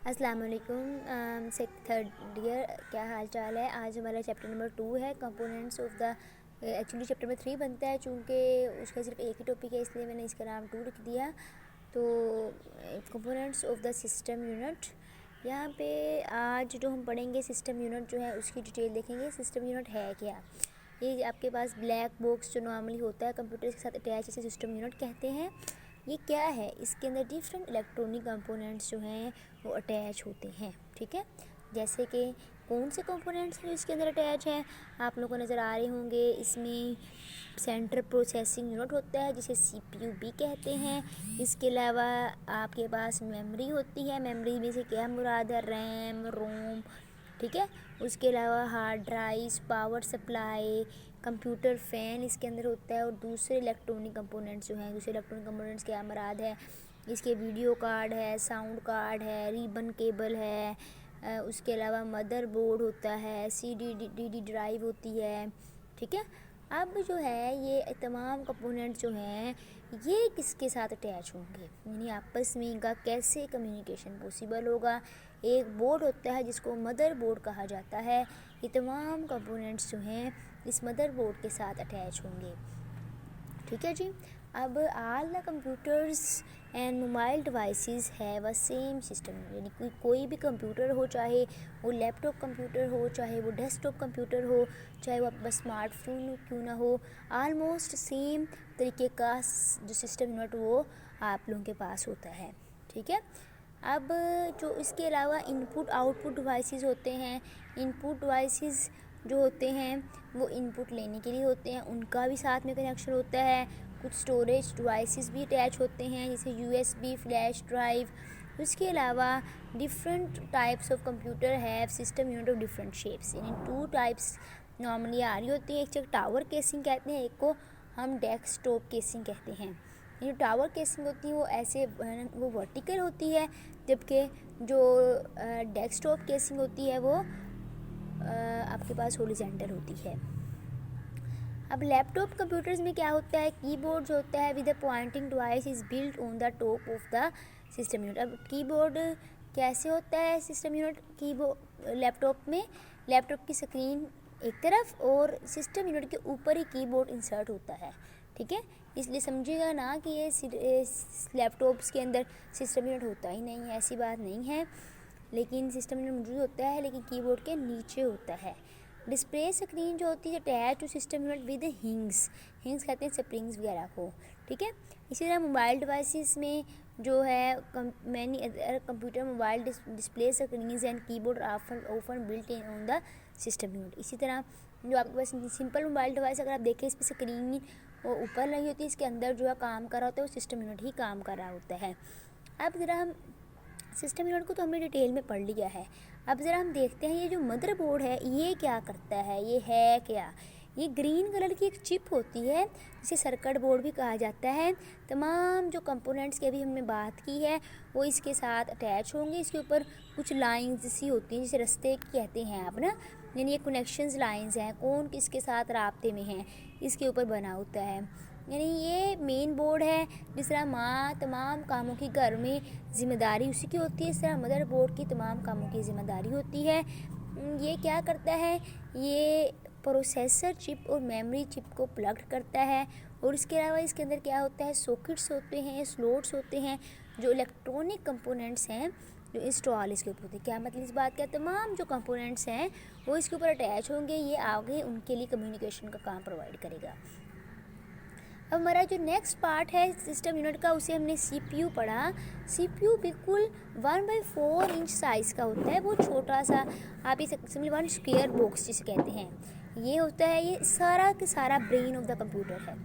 अस्सलाम वालेकुम third year, क्या हाल चाल है। आज हमारा चैप्टर नंबर 2 है components of the. Actually chapter number 3 बनता है, चूँकि उसका सिर्फ एक ही टॉपिक है इसलिए मैंने इसका नाम 2 लिख दिया। तो components of the system unit, यहाँ पे आज जो हम पढ़ेंगे सिस्टम यूनिट जो है उसकी डिटेल देखेंगे। सिस्टम यूनिट है क्या। ये आपके पास ब्लैक बॉक्स जो नॉर्मली होता है कंप्यूटर के साथ अटैच, इसे सिस्टम यूनिट कहते हैं। ये क्या है, इसके अंदर डिफरेंट इलेक्ट्रॉनिक कंपोनेंट्स जो हैं वो अटैच होते हैं। ठीक है, जैसे कि कौन से कंपोनेंट्स हैं जो इसके अंदर अटैच हैं, आप लोगों को नज़र आ रहे होंगे। इसमें सेंट्रल प्रोसेसिंग यूनिट होता है जिसे सीपीयू भी कहते हैं। इसके अलावा आपके पास मेमोरी होती है, मेमोरी में से क्या मुराद है, रैम, रोम। ठीक है, उसके अलावा hard drive, power supply, computer fan इसके अंदर होता है। और दूसरे इलेक्ट्रॉनिक कंपोनेंट्स जो हैं, दूसरे इलेक्ट्रॉनिक कंपोनेंट्स क्या मुराद है, इसके वीडियो कार्ड है, साउंड कार्ड है, रिबन केबल है। उसके अलावा मदर बोर्ड होता है, डी ड्राइव होती है। ठीक है, अब जो है ये तमाम कंपोनेंट्स जो हैं ये किसके साथ अटैच होंगे, यानी आपस में इनका कैसे कम्युनिकेशन पॉसिबल होगा। एक बोर्ड होता है जिसको मदर बोर्ड कहा जाता है। ये तमाम कंपोनेंट्स जो हैं इस मदर बोर्ड के साथ अटैच होंगे। ठीक है जी। अब all the computers and mobile devices have a same system, यानी कोई भी कंप्यूटर हो, चाहे वो लैपटॉप कंप्यूटर हो, चाहे वो डेस्कटॉप कंप्यूटर हो, चाहे वो आपके पास स्मार्टफोन क्यों ना हो, ऑलमोस्ट सेम तरीके का जो सिस्टम यूनिट वो आप लोगों के पास होता है। ठीक है, अब जो इसके अलावा इनपुट आउटपुट डिवाइसेस होते हैं, इनपुट डिवाइसेस जो होते हैं वो इनपुट लेने के लिए होते हैं, उनका भी साथ में कनेक्शन होता है। कुछ स्टोरेज डिवाइसेस भी अटैच होते हैं जैसे यूएसबी, फ्लैश ड्राइव। उसके अलावा different types of computer have system unit of different shapes, यानी 2 टाइप्स नॉर्मली आ रही होती हैं। एक टावर केसिंग कहते हैं, एक को हम डेस्कटॉप केसिंग कहते हैं। जो टावर केसिंग होती है वो ऐसे वो वर्टिकल होती है, जबकि जो डेस्कटॉप केसिंग होती है वो आपके पास हॉरिजॉन्टल होती है। अब लैपटॉप कंप्यूटर्स में क्या होता है, कीबोर्ड जो होता है with a pointing device is built on the top of the system unit. अब कीबोर्ड कैसे होता है सिस्टम यूनिट, कीबोर्ड लैपटॉप में लैपटॉप की स्क्रीन एक तरफ और सिस्टम यूनिट के ऊपर ही कीबोर्ड इंसर्ट होता है। ठीक है, इसलिए समझिएगा ना कि ये लैपटॉप्स के अंदर सिस्टम यूनिट होता ही नहीं है, ऐसी बात नहीं है। लेकिन सिस्टम यूनिट मौजूद होता है, लेकिन कीबोर्ड के नीचे होता है। डिस्प्ले स्क्रीन जो होती है attach to system unit with hinges कहते हैं स्प्रिंग्स वगैरह को। ठीक है, इसी तरह मोबाइल डिवाइसेस में जो है many other computer mobile display screens and keyboard often built in on the system unit. इसी तरह जो आपके पास सिंपल मोबाइल डिवाइस अगर आप देखें, इस पर स्क्रीन वो ऊपर नहीं होती, इसके अंदर जो है काम कर रहा होता है वो सिस्टम यूनिट ही काम कर रहा होता है। अब ज़रा हम सिस्टम यूनिट को तो हमने डिटेल में पढ़ लिया है, अब ज़रा हम देखते हैं ये जो मदरबोर्ड है ये क्या करता है, ये है क्या। ये ग्रीन कलर की एक चिप होती है जिसे सर्किट बोर्ड भी कहा जाता है। तमाम जो कंपोनेंट्स की अभी हमने बात की है वो इसके साथ अटैच होंगे। इसके ऊपर कुछ लाइंस सी होती हैं जिसे रास्ते कहते हैं आप ना, यानी ये कनेक्शंस लाइंस हैं, कौन किसके साथ राब्ते में हैं इसके ऊपर बना होता है। यानी ये मेन बोर्ड है, जिस तरह माँ तमाम कामों की घर में ज़िम्मेदारी उसी की होती है, इस तरह मदर बोर्ड की तमाम कामों की ज़िम्मेदारी होती है। ये क्या करता है, ये प्रोसेसर चिप और मेमोरी चिप को प्लग करता है। और इसके अलावा इसके अंदर क्या होता है, सॉकेट्स होते हैं, स्लॉट्स होते हैं, जो इलेक्ट्रॉनिक कंपोनेंट्स हैं जो इंस्टॉल इसके ऊपर होते हैं। क्या मतलब इस बात का, तमाम जो कंपोनेंट्स हैं वो इसके ऊपर अटैच होंगे, ये आगे उनके लिए कम्युनिकेशन का काम प्रोवाइड करेगा। अब हमारा जो नेक्स्ट पार्ट है सिस्टम यूनिट का, उसे हमने सीपीयू पढ़ा। सीपीयू बिल्कुल 1/4 इंच साइज़ का होता है, बहुत छोटा सा, आप इसे सिंपली 1 स्क्वायर बॉक्स जिसे कहते हैं ये होता है। ये सारा के सारा ब्रेन ऑफ द कंप्यूटर है।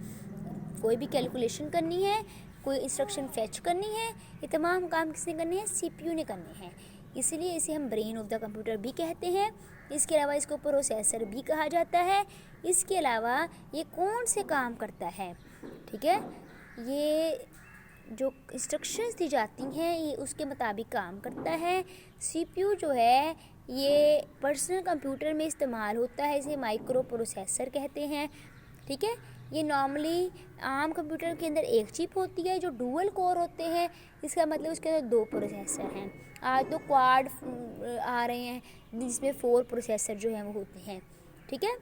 कोई भी कैलकुलेशन करनी है, कोई इंस्ट्रक्शन फेच करनी है, ये तमाम काम किसने करने हैं, सीपीयू ने करने हैं। इसीलिए इसे हम ब्रेन ऑफ द कंप्यूटर भी कहते हैं। इसके अलावा इसको प्रोसेसर भी कहा जाता है। इसके अलावा ये कौन से काम करता है, ठीक है, ये जो इंस्ट्रक्शंस दी जाती हैं ये उसके मुताबिक काम करता है। सीपीयू जो है ये पर्सनल कंप्यूटर में इस्तेमाल होता है, इसे माइक्रो प्रोसेसर कहते हैं। ठीक है, ये नॉर्मली आम कंप्यूटर के अंदर एक चिप होती है जो डुअल कोर होते हैं, इसका मतलब उसके अंदर 2 प्रोसेसर हैं। आज तो क्वाड आ रहे हैं जिसमें 4 प्रोसेसर जो हैं वो होते हैं, ठीक है।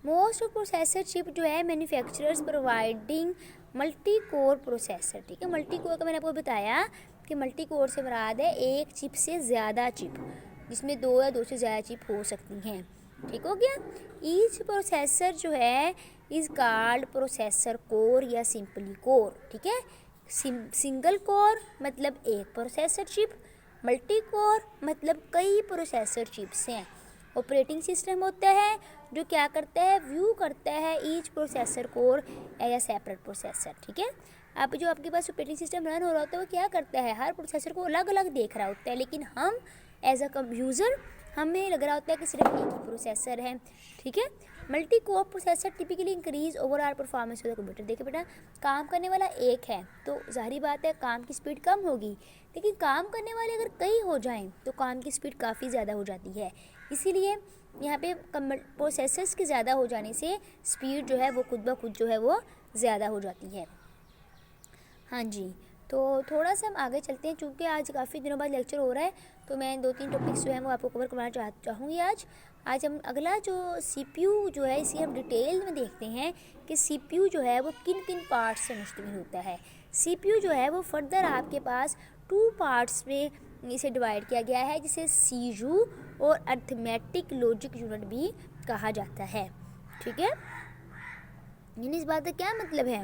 मोस्ट ऑफ प्रोसेसर चिप जो है manufacturers providing multi core processor, ठीक है। मल्टी कोर का मैंने आपको बताया कि मल्टी कोर से मुराद है एक चिप से ज़्यादा चिप, जिसमें 2 या 2 से ज़्यादा चिप हो सकती हैं, ठीक हो गया। ईच प्रोसेसर जो है इज़ कॉल्ड प्रोसेसर कोर या सिंपली कोर, ठीक है। सिंगल कोर मतलब एक प्रोसेसर चिप, मल्टी कोर मतलब कई प्रोसेसर चिप्स हैं। ऑपरेटिंग सिस्टम होता है जो क्या करता है, व्यू करता है each processor core as a separate processor, ठीक है। अब जो आपके पास ऑपरेटिंग सिस्टम रन हो रहा होता है वो क्या करता है, हर प्रोसेसर को अलग अलग देख रहा होता है, लेकिन हम एज अ यूज़र हमें लग रहा होता है कि सिर्फ एक ही प्रोसेसर है, ठीक है। Multi core processor typically increase overall performance of the computer. देखिए बेटा, काम करने वाला एक है तो जाहिर बात है काम की स्पीड कम होगी, लेकिन काम करने वाले अगर कई हो जाएं तो काम की स्पीड काफ़ी ज़्यादा हो जाती है। इसीलिए यहाँ पे प्रोसेसर्स के ज़्यादा हो जाने से स्पीड जो है वो खुद ब खुद जो है वो ज़्यादा हो जाती है। हाँ जी, तो थोड़ा सा हम आगे चलते हैं, चूँकि आज काफ़ी दिनों बाद लेक्चर हो रहा है तो मैं 2-3 टॉपिक्स जो हैं वो आपको कवर करवाना चाहूँगी आज हम अगला जो CPU जो है इसे हम डिटेल में देखते हैं कि CPU जो है वो किन किन पार्ट्स से मुश्तमिल होता है। CPU जो है वो फर्दर आपके पास 2 पार्ट्स में इसे डिवाइड किया गया है, जिसे CPU और अर्थमेटिक लॉजिक यूनिट भी कहा जाता है, ठीक है। यानी इस बात का क्या मतलब है,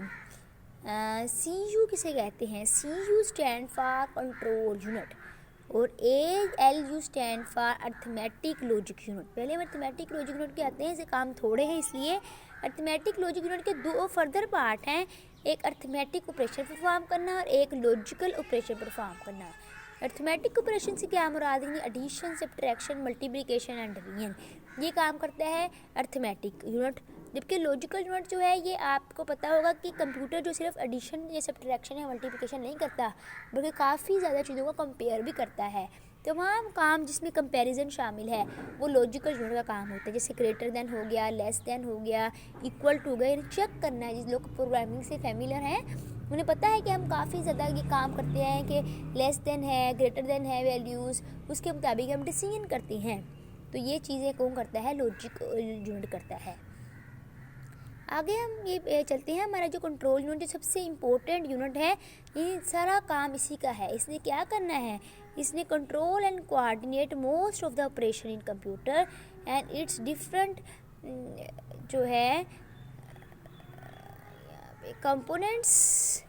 CPU किसे कहते हैं, CPU stand for control unit और ALU stand for arithmetic logic unit. पहले हम अर्थमेटिक लॉजिक यूनिट के आते हैं, इसे काम थोड़े हैं इसलिए। अर्थमेटिक लॉजिक यूनिट के 2 फर्दर पार्ट हैं, एक अर्थमेटिक ऑपरेशन परफॉर्म करना और एक लॉजिकल ऑपरेशन परफॉर्म करना। अर्थमेटिक ऑपरेशन से क्या मुराद है, addition, subtraction, multiplication and division, ये काम करता है अर्थमेटिक यूनिट। जबकि लॉजिकल यूनिट जो है ये आपको पता होगा कि कंप्यूटर जो सिर्फ एडिशन या सब्ट्रैक्शन या मल्टीप्लिकेशन नहीं करता बल्कि काफ़ी ज़्यादा चीज़ों का कंपेयर भी करता है। तमाम काम जिसमें कंपैरिजन शामिल है वो लॉजिकल यूनिट का काम होता है, जैसे ग्रेटर देन हो गया, लेस देन हो गया, इक्वल टू हो गया, यानी चेक करना है। जिस लोग प्रोग्रामिंग से फैमिलियर हैं उन्हें पता है कि हम काफ़ी ज़्यादा ये काम करते हैं कि लेस देन है, ग्रेटर देन है वैल्यूज़, उसके मुताबिक हम डिसीजन करते हैं। तो ये चीज़ें कौन करता है, लॉजिकल यूनिट करता है। आगे हम ये चलते हैं, हमारा जो कंट्रोल यूनिट जो सबसे इम्पोर्टेंट यूनिट है, ये सारा काम इसी का है। इसने क्या करना है, इसने control and coordinate most of the operation in computer and it's different जो है कंपोनेंट्स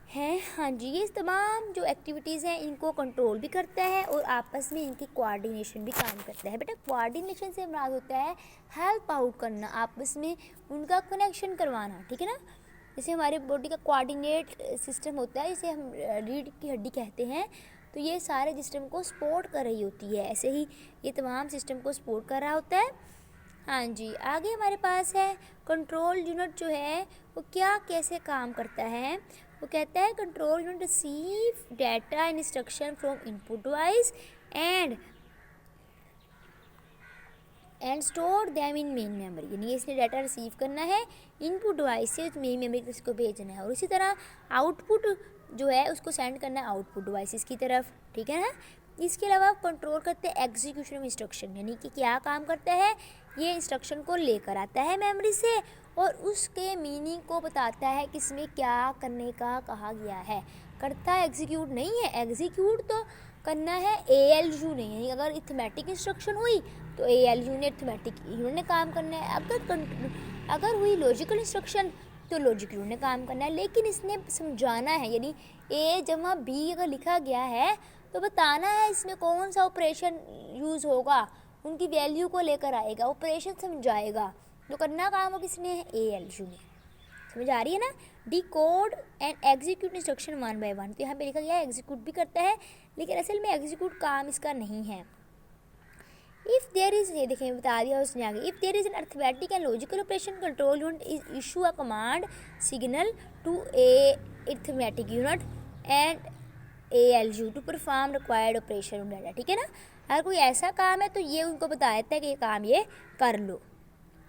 हैं। हाँ जी, ये तमाम जो एक्टिविटीज़ हैं इनको कंट्रोल भी करता है और आपस में इनकी कोऑर्डिनेशन भी काम करता है। बेटा कोऑर्डिनेशन से मुराद होता है हेल्प आउट करना, आपस में उनका कनेक्शन करवाना, ठीक है ना। जैसे हमारे बॉडी का कोऑर्डिनेट सिस्टम होता है, जिसे हम रीढ़ की हड्डी कहते हैं, तो ये सारे सिस्टम को सपोर्ट कर रही होती है, ऐसे ही ये तमाम सिस्टम को सपोर्ट कर रहा होता है। हाँ जी, आगे हमारे पास है कंट्रोल यूनिट जो है वो क्या कैसे काम करता है। वो कहता है control unit receive data and instruction from input device and store them in main memory, यानी इसने डाटा रिसीव करना है इनपुट डिवाइस से मेन मेमोरी को इसको भेजना है, और इसी तरह आउटपुट जो है उसको सेंड करना है आउटपुट डिवाइसेस की तरफ, ठीक है ना। इसके अलावा कंट्रोल करते हैं एग्जीक्यूशन ऑफ इंस्ट्रक्शन, यानी कि क्या काम करता है, ये इंस्ट्रक्शन को लेकर आता है मेमोरी से और उसके मीनिंग को बताता है कि इसमें क्या करने का कहा गया है। करता है एग्जीक्यूट नहीं है, एग्जीक्यूट तो करना है ALU ने, यानी अगर अरिथमेटिक इंस्ट्रक्शन हुई तो ALU ने अरिथमेटिक यूनिट ने काम करना है, अगर हुई लॉजिकल इंस्ट्रक्शन तो लॉजिक यूनिट ने काम करना है। लेकिन इसने समझाना है, यानी A जमा B अगर लिखा गया है तो बताना है इसमें कौन सा ऑपरेशन यूज़ होगा, उनकी वैल्यू को लेकर आएगा, ऑपरेशन समझाएगा। जो करना काम वो किसने है, ALU ने। समझ आ रही है ना। Decode and execute instruction 1 by 1, तो यहाँ पे लिखा गया है एग्जीक्यूट भी करता है, लेकिन असल में एग्जीक्यूट काम इसका नहीं है। इफ़ देयर इज, ये देखें बता दिया उसने आगे, if there is an arithmetic and logical operation control unit is issue a command signal to a arithmetic unit and ALU to perform required operation on data, ठीक है ना। अगर कोई ऐसा काम है तो ये उनको बता देता है कि ये काम ये कर लो,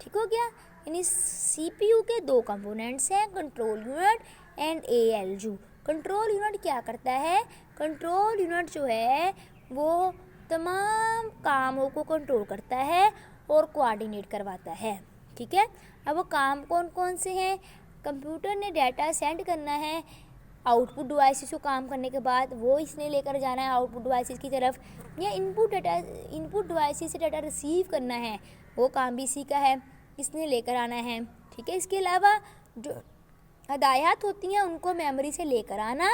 ठीक हो गया। यानी CPU के दो कंपोनेंट्स हैं, control unit and ALU। Control unit क्या करता है? कंट्रोल यूनिट जो है वो तमाम कामों को कंट्रोल करता है और कोऑर्डिनेट करवाता है। ठीक है, अब वो काम कौन कौन से हैं? कंप्यूटर ने डाटा सेंड करना है आउटपुट डिवाइसेस को, काम करने के बाद वो इसने लेकर जाना है आउटपुट डिवाइसेस की तरफ, या इनपुट डिवाइसेस से डाटा रिसीव करना है, वो काम भी इसी का है, इसने लेकर आना है। ठीक है, इसके अलावा जो हदायत होती हैं उनको मेमोरी से लेकर आना,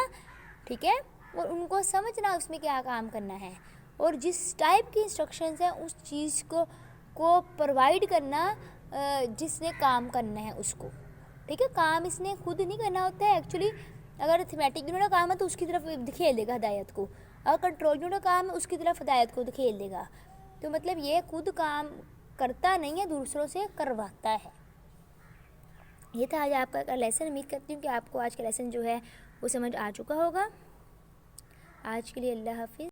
ठीक है, और उनको समझना उसमें क्या काम करना है, और जिस टाइप की इंस्ट्रक्शंस हैं उस चीज़ को प्रोवाइड करना जिसने काम करना है उसको। ठीक है, काम इसने खुद नहीं करना होता है एक्चुअली। अगर थीमेटिक यूनिट का काम है तो उसकी तरफ धकेल देगा हदायत को, अगर कंट्रोल यूनिट का काम है उसकी तरफ हदायत को धकेल देगा। तो मतलब ये खुद काम करता नहीं है, दूसरों से करवाता है। ये था आज आपका का लेसन। उम्मीद करती हूँ कि आपको आज का लेसन जो है वो समझ आ चुका होगा। आज के लिए अल्लाह हाफिज़।